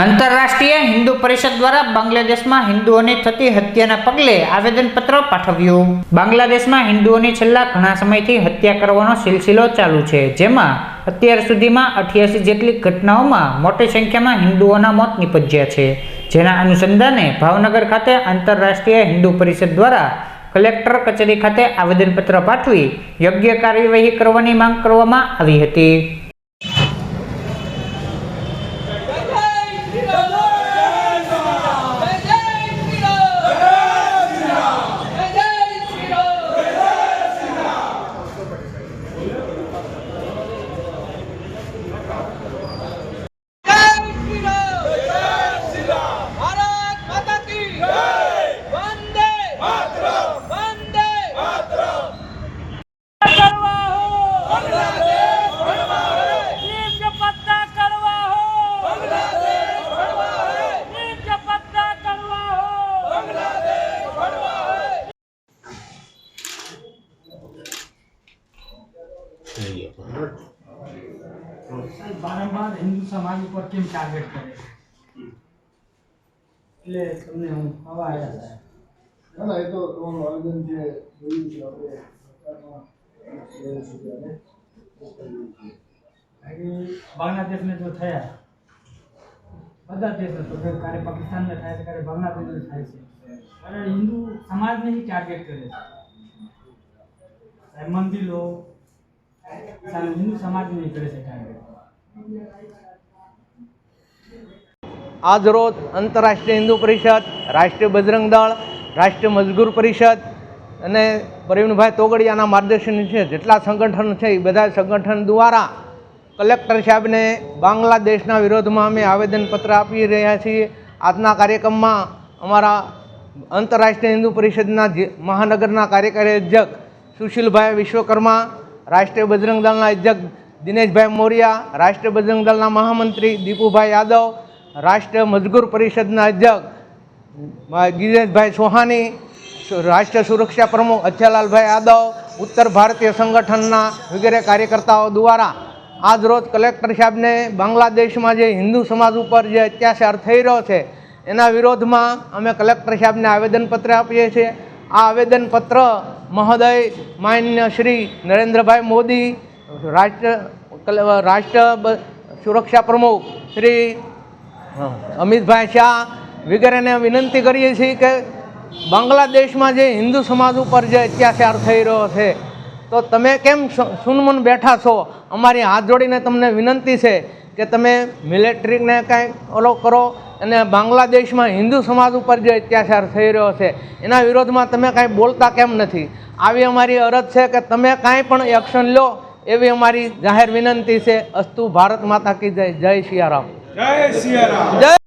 આંતરરાષ્ટ્રીય હિન્દુ પરિષદ દ્વારા બાંગ્લાદેશમાં હિન્દુઓની થતી હત્યાના પગલે આવેદનપત્ર પાઠવ્યું। બાંગ્લાદેશમાં હિન્દુઓની છેલ્લા ઘણા સમયથી હત્યા કરવાનો સિલસિલો ચાલુ છે, જેમાં અત્યાર સુધીમાં 88 જેટલી ઘટનાઓમાં મોટી સંખ્યામાં હિન્દુઓના મોત નિપજ્યા છે। જેના અનુસંધાને ભાવનગર ખાતે આંતરરાષ્ટ્રીય હિન્દુ પરિષદ દ્વારા કલેક્ટર કચેરી ખાતે આવેદનપત્ર પાઠવી યોગ્ય કાર્યવાહી કરવાની માંગ કરવામાં આવી હતી। बारंबार हिंदू समाज पर केम टार्गेट करे એટલે તમને હું હવા આવ્યા હતા ના એ તો આવેદન જે જોયું છે આપણે બાંગ્લાદેશ में जो થયા બધા દેશો તો કાર્ય પાकिस्तान में થાય છે, બાંગ્લાદેશ में થાય છે, અને હિન્દુ સમાજને ही टार्गेट કરે છે। મંદિર લો हिंदू समाज नहीं करे છે टार्गेट। आज रोज आंतरराष्ट्रीय हिंदू परिषद, राष्ट्रीय बजरंग दल, राष्ट्रीय मजदूर परिषद અને પ્રવીણભાઈ તોગડિયાના માર્ગદર્શન છે જેટલા સંગઠન છે એ બધા સંગઠન દ્વારા કલેક્ટર સાહેબને બાંગ્લાદેશના વિરોધમાં અમે આવેદનપત્ર આપી રહ્યા છીએ। આજના કાર્યક્રમમાં અમારા આંતરરાષ્ટ્રીય હિન્દુ પરિષદના મહાનગરના કાર્યકારી અધ્યક્ષ સુશીલભાઈ વિશ્વકર્મા, રાષ્ટ્રીય બજરંગ દળના અધ્યક્ષ દિનેશભાઈ મોરિયા, રાષ્ટ્રીય બજરંગ દળના મહામંત્રી દીપુભાઈ યાદવ, રાષ્ટ્રીય મજદૂર પરિષદના અધ્યક્ષ ગિરીશભાઈ સોહાની, રાષ્ટ્રીય સુરક્ષા પ્રમુખ અચ્છાલાલભાઈ યાદવ, ઉત્તર ભારતીય સંગઠનના વગેરે કાર્યકર્તાઓ દ્વારા આજ રોજ કલેક્ટર સાહેબને બાંગ્લાદેશમાં જે હિન્દુ સમાજ ઉપર જે અત્યાચાર થઈ રહ્યો છે એના વિરોધમાં અમે કલેક્ટર સાહેબને આવેદનપત્ર આપીએ છીએ। આ આવેદનપત્ર મહોદય માન્ય શ્રી નરેન્દ્રભાઈ મોદી, રાષ્ટ્ર સુરક્ષા પ્રમુખ શ્રી અમિતભાઈ શાહ વગેરેને વિનંતી કરીએ છીએ કે બાંગ્લાદેશમાં જે હિન્દુ સમાજ ઉપર જે અત્યાચાર થઈ રહ્યો છે તો તમે કેમ સુનમન બેઠા છો? અમારી હાથ જોડીને તમને વિનંતી છે કે તમે મિલિટરીને કાંઈ ઓલો કરો અને બાંગ્લાદેશમાં હિન્દુ સમાજ ઉપર જે અત્યાચાર થઈ રહ્યો છે એના વિરોધમાં તમે કાંઈ બોલતા કેમ નથી? આવી અમારી અરજ છે કે તમે કાંઈ પણ એક્શન લો એવી અમારી જાહેર વિનંતી છે। અસ્તુ ભારત માતા કી જય। જય સિયારામ। જય સિયારામ। જય।